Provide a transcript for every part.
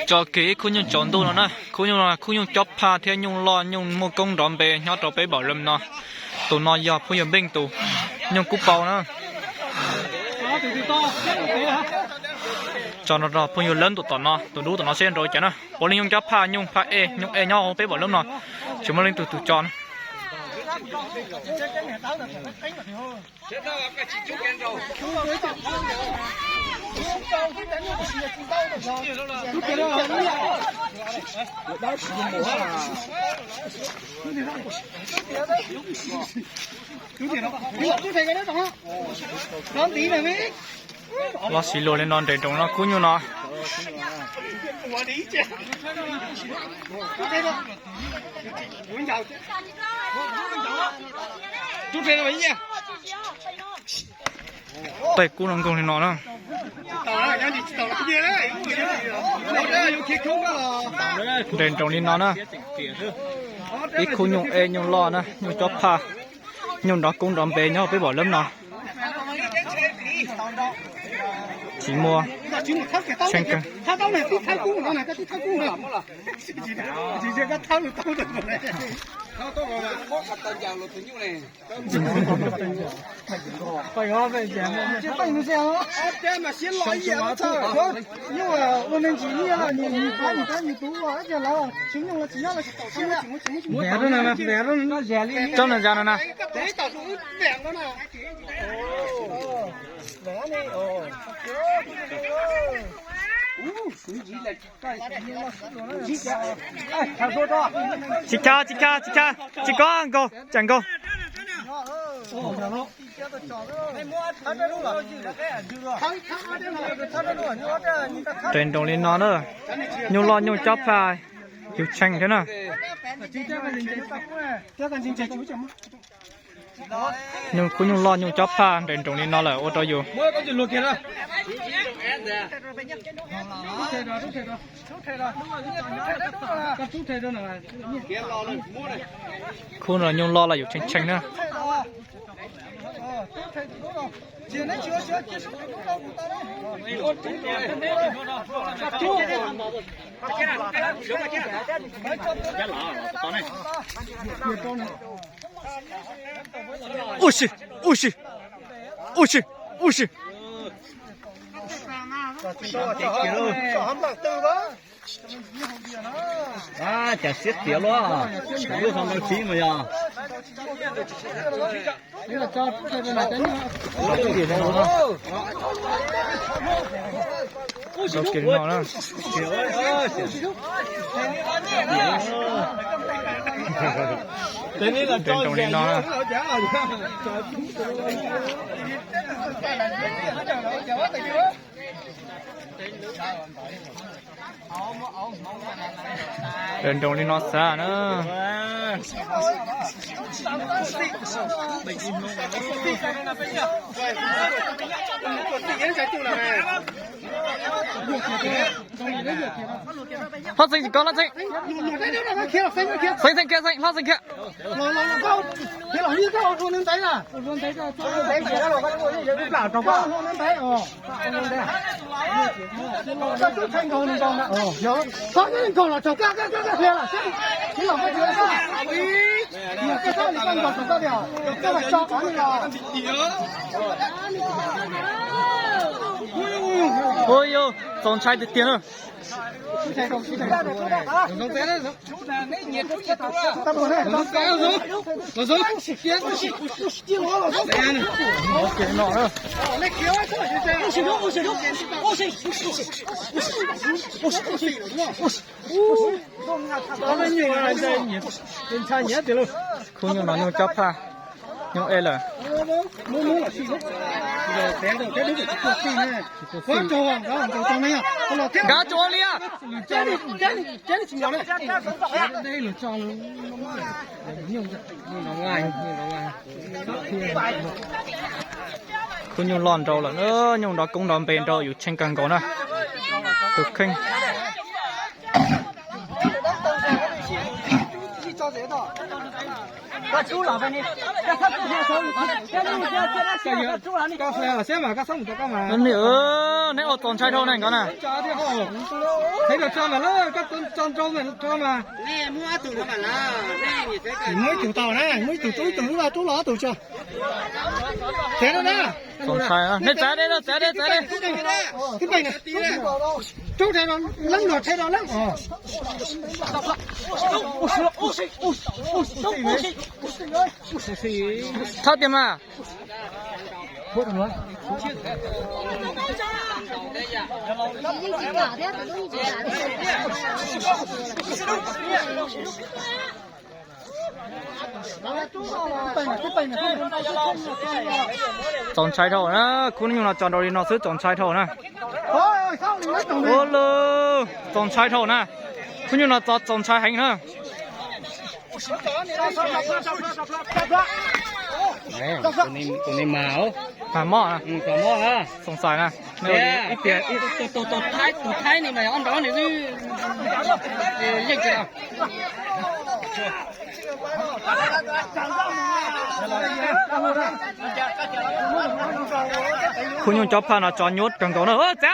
cho kỹ khu nhung chọn tu nó khu nhung chóp pha theo nhung lo nhung mua công đòn bè nhót đầu bè bảo lâm nó tụ nó giờ khu nhung bên tụ nhung cúp bao nó cho nó rồi khu nhung lớn tụ nó tụ đủ tụ nó xem rồi chả nó bỏ lên nhung chóp pha nhung e nhau bè bảo lâm nó chúng nó lên tụ tròn lo xì lô lên non để trồng nó cú như nó tay cú nó công thì nó đó đèn trồng đi nó đó ít khu nhung e nhung lo nữa nhung chóp pha nhung đó cũng đòn bè nhau với bỏ lâm nó chỉ mua xem cân phải ngon vậy chứ phải như sao á mà xin lỗi gì đó nhưng mà mình chỉ như là nhìn cái như tú rồi chứ là chúng nó chỉ là vẽ đó nè vẽ đó nó rẻ đi cho nên ra nó nè đấy tao cũng vẽ đó nè vẽ này chị có ăn cô chẳng cô trên đồng lên nó nữa nhung lo nhung chóp phải kiểu chanh thế nào nhung cũng nhung lo nhung chóp pha trên đồng lên nó là ô tô dù khu là nhung lo là dù chanh chanh nữa ui xì à chả xiết tiền luôn nếu không đăng ký mà giờ đâu kiếm nó nữa thế nên là trên đồng lên nó trên đồng lên nó xa nữa phát sinh có lát sinh sinh kia phát sinh kia ôi yo còn trai được tiền rồi không nhung nó nhung chóp pha nhung e là cá chua lia không nhung lon trâu là nữa nhung đó cũng đòn bền trâuอยู่trên càng cổ nè cực kinh cá chú là vậy nè, cá sấu cá chú là nè, cá sấu cá mà, anh nữa nữa nếu ở tồn trái thâu này có nè Chả thì họ thấy được cho mà nó các con trâu mình cho mà nè mua tủ nó bản là nè như thế cái mới chủ tàu này mới chủ túi chủ là chú ló tủ chưa thế đó nè tồn trái á nè trái đây đó trái đây cái này này chú thấy nó lắm lọt thấy nó lắm thao tiền mà bố thằng nói tồn trái thâu nè cũng như là chọn đầu đi nó sẽ tồn trái thâu nè ôi sao mình nói tổng ô lô tồn trái thâu nè cũng như là tồn trái hành nữa nè tụi này màu phải mỏ nè có mỏ ha สงสัยนะไม่เอาอีเปียอี tụi thái này mày ăn đó này chứ gì chứ nào คุณยังจับผ่านจอนยุดกันก่อนเนอะแจ๊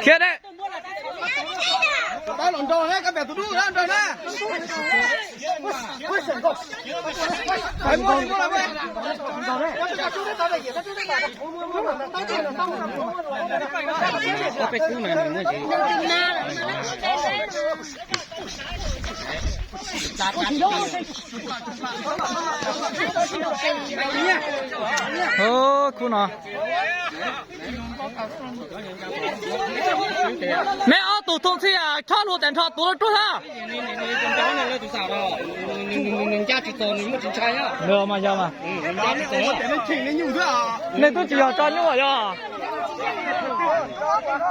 เขี้ยได้ Đây lộn trò đấy, các bé tụi đu ra rồi nè. Phải mua đi mua làm gì? có cái cú này nữa chịคุณเหรอแม่เอาตู่ทงที่ทอดรูแต่ทอดตัวตัวท่า con chó này là tụi sao đâu mình cha chị tồn mình chỉ trai á เรือมาเยอะมา mình cha chị tồn Để nó chỉnh lên nhiều thứ à? ในตู้จีจอนยุ่งอ่ะ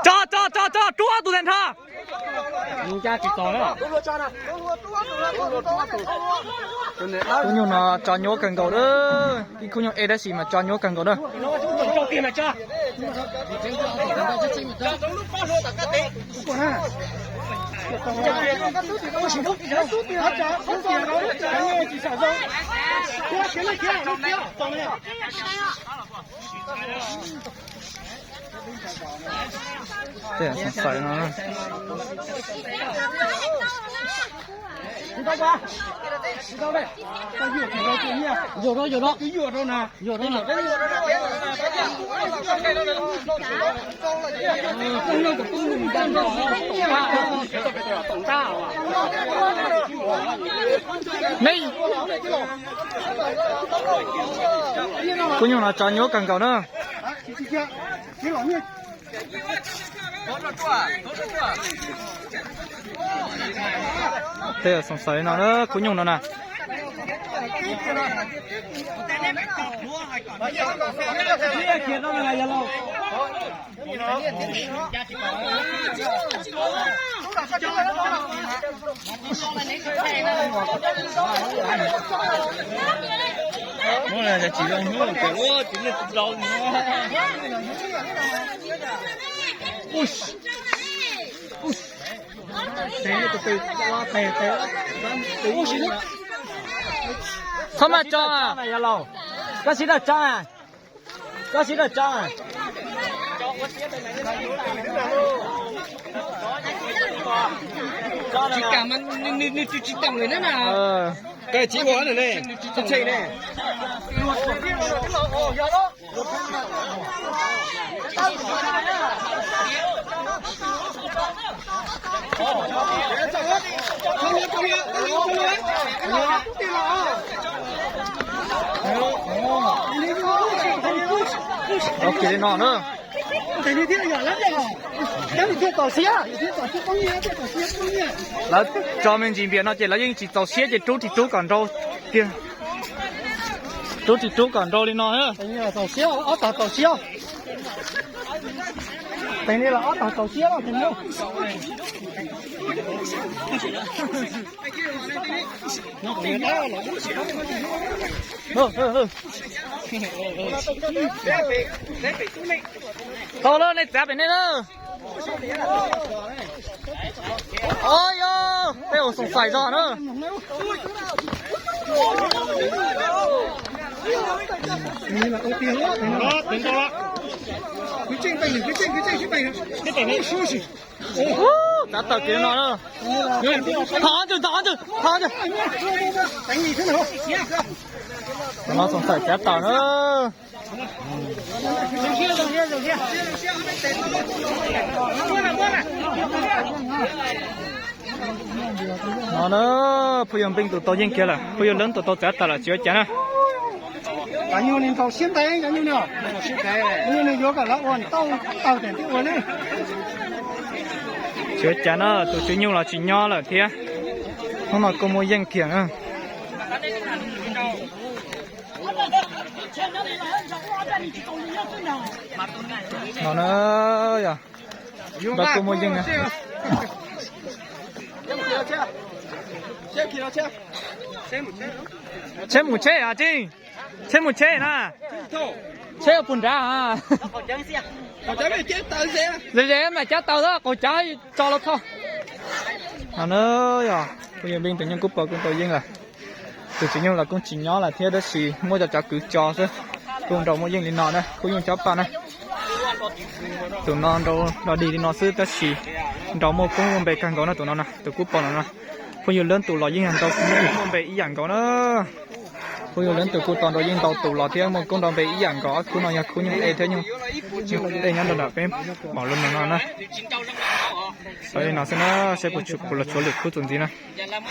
จอตัวตัวแต่ท่า mình cha chị tồn á คุณยังน่ะจอนยุ่งกันก่อนเด้อที่คุณยังเอเดสิมาจอนยุ่งกันก่อนเด้อ cho kia mà chaเดี๋ยวสงสัยนะ Đi đâu qua? Đi đâu đây? Tao dựa cái đâu kia nha. Dựa đó. Cái dựa đâu nè. Dựa đâu nè. Nàyคุณยังน่ะจอนยุ่งกันก่อนเด้อ Cái lỏng như เดี๋ยวสงสัยนะเด้อคุณยังน่ะ kia đó là gì đâu? nó là chỉ là hướng kiểu chỉ là lâu Từ tè. เขามาจองอ่ะ Này là lâu. Có xí được trăng à? Có xí được trăng à? chỉ cảm ơn chỉ tầm người nữa เอ nào อ cái chỉ bỏ này này chỉ chơi này ok đi nọ nữa Cái này thì nhỏ lắm đấy. Cái này tàu xía công nghiệp, tàu xía công nghiệp. แล้วจอมันจีเบียนเนาะเจ๊แล้วยังจีต่อเสียจะจุ๊ก่อนเราเดี๋ยวจุ๊ก่อนเราเลยเนาะเฮ้ย Cái này là tàu xía, tàu xía. Cái này là tàu xía đó, thấy không? Nó liền đó là thôi lên này trả bên này nữa ôi yo đây là sủng sải rồi nữa 你了，我点了，等到了，快进背，快进，去背，你等你休息。咋到给nó nữa thả chứ đánh gì thế nào nó không phải chết tao nữa nó nữa bây giờ binh tụi tôi dân kia là bây giờ lớn tụi tôi chết tao là chưa chết á cả nhiều年头现代cả nhiều nhiều nhiều年有个老王到点对我呢chưa chết á tụi chúng là chỉ nhỏ là thế không mà có mua dân kia nữa nó nữa ya bà có mua dân à chế một chế à chứ chế một chế nè chế ở bún ra à dễ mà chết tao đó còn trái cho nó thôi nó nữa ya bây giờ bên tự nhiên cúp bờ con tôi dân là từ tự nhiên là con chỉ nhỏ là thế đó xì mua cho cứ cho thôi con đầu mua dân đi nọ đây con dùng chó pa này tụi nó đâu nó đi nóซื้อแต่xì đầu mua con về càng có nó tụi nó nè tụi cúp bờ nó bây giờ lớn tụi lò dân hàng tàu con về ý dạng có nó bây giờ lớn tụi cô toàn đồ dân tàu tụi lò thế một con đầu về ý dạng có cô nói nhà cô nhưng thế nhưng đây nhá đồ đạp bỏ luôn nó nè đây nó sẽ một chục là chỗ lực cô chuẩn gì nè